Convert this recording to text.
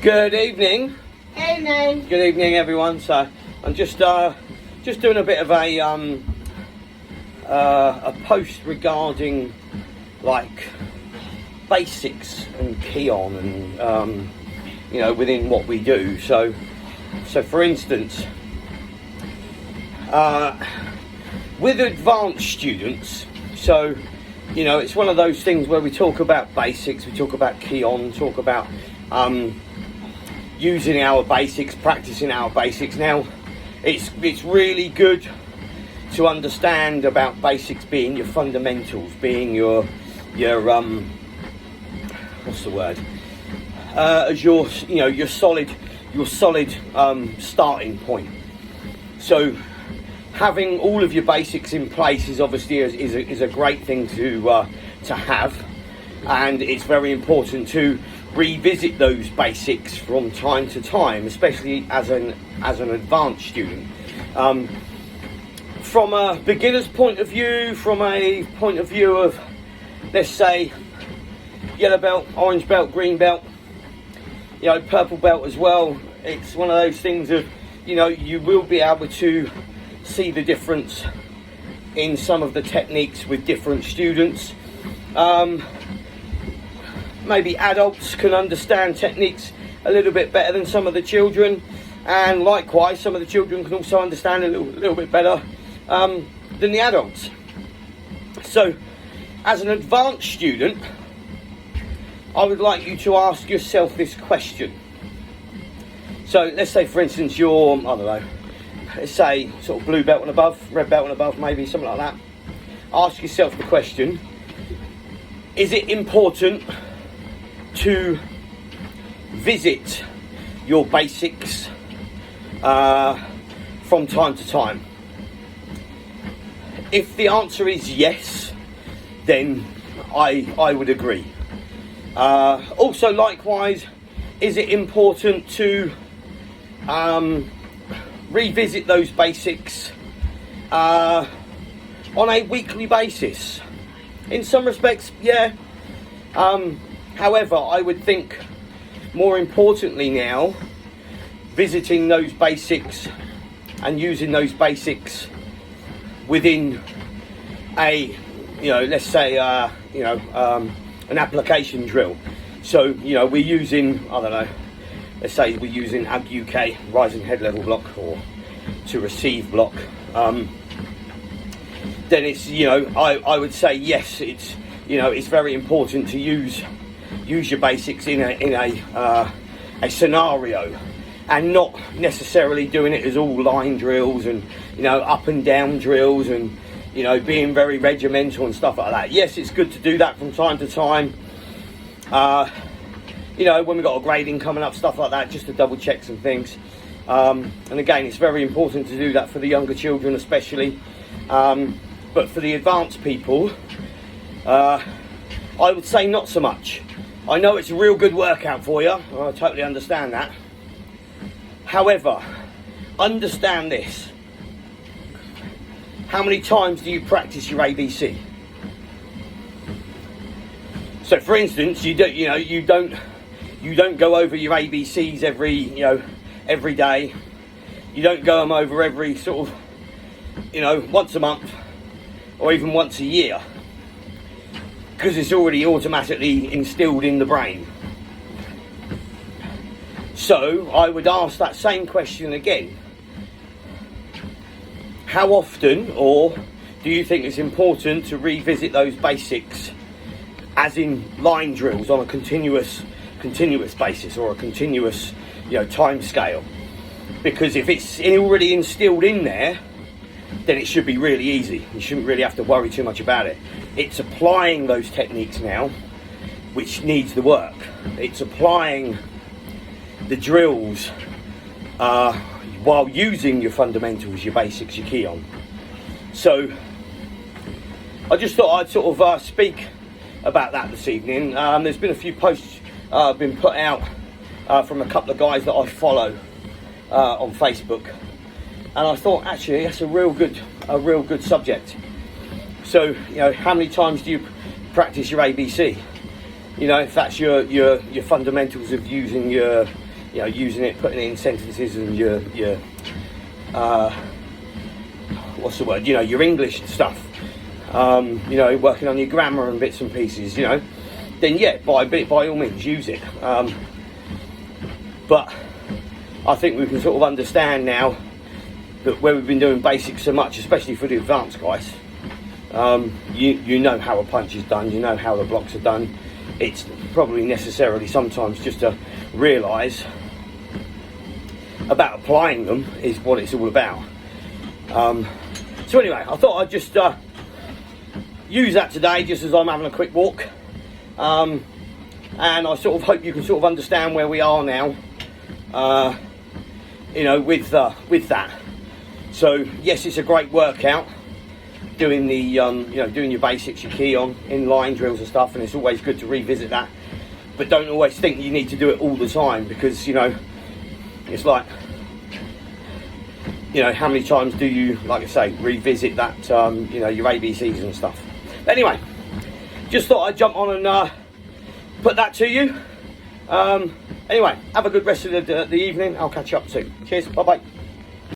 Good evening. Evening. Good evening, everyone. So I'm just doing a bit of a post regarding like basics and Keon and within what we do. So for instance, with advanced students, so it's one of those things where we talk about basics, we talk about Keon, talk about using our basics, practicing our basics. Now, it's really good to understand about basics being your fundamentals, being your what's the word? As your solid starting point. So having all of your basics in place is obviously is a great thing to have, and it's very important to revisit those basics from time to time, especially as an advanced student. From a beginner's point of view, from a point of view of, let's say, yellow belt, orange belt, green belt, purple belt as well, it's one of those things of, you will be able to see the difference in some of the techniques with different students. Maybe adults can understand techniques a little bit better than some of the children, and likewise some of the children can also understand a little bit better than the adults. So as an advanced student, I would like you to ask yourself this question. So let's say, for instance, you're, I don't know, let's say sort of blue belt and above, red belt and above, maybe something like that. Ask yourself the question: is it important to visit your basics from time to time? If the answer is yes, then I would agree. Also, likewise, is it important to revisit those basics on a weekly basis? In some respects, yeah. However, I would think more importantly now, visiting those basics and using those basics within a, let's say, an application drill. So, we're using, I don't know, let's say we're using AG UK, rising head level block, or to receive block. Then it's, I would say yes, it's, it's very important to use your basics in a scenario, and not necessarily doing it as all line drills and up and down drills and being very regimental and stuff like that. Yes, it's good to do that from time to time. When we've got a grading coming up, stuff like that, just to double check some things. And again, it's very important to do that for the younger children especially. But for the advanced people, I would say not so much. I know it's a real good workout for you, I totally understand that. However, understand this: how many times do you practice your ABC? So for instance, you don't go over your ABCs every day. You don't go them over every sort of, once a month or even once a year, because it's already automatically instilled in the brain. So I would ask that same question again: how often, or do you think it's important to revisit those basics, as in line drills, on a continuous basis, or a continuous time scale? Because if it's already instilled in there, then it should be really easy. You shouldn't really have to worry too much about it. It's applying those techniques now which needs the work. It's applying the drills while using your fundamentals, your basics, your Keon. So I just thought I'd sort of speak about that this evening. There's been a few posts been put out from a couple of guys that I follow on Facebook, and I thought actually that's a real good subject. So how many times do you practice your ABC? If that's your fundamentals of using your you know, using it, putting it in sentences, and your what's the word? You know, your English stuff. You know, working on your grammar and bits and pieces. You know, then yeah, by all means use it. But I think we can sort of understand now that where we've been doing basics so much, especially for the advanced guys, you know how a punch is done, you know how the blocks are done. It's probably necessarily sometimes just to realise about applying them is what it's all about. So anyway, I thought I'd just use that today, just as I'm having a quick walk, and I sort of hope you can sort of understand where we are now, you know, with that. So yes, it's a great workout, doing the you know, doing your basics, your key on, inline drills and stuff, and it's always good to revisit that. But don't always think you need to do it all the time, because, you know, it's like, you know, how many times do you, like I say, revisit that, you know, your ABCs and stuff. But anyway, just thought I'd jump on and put that to you. Anyway, have a good rest of the evening. I'll catch you up soon. Cheers, bye bye.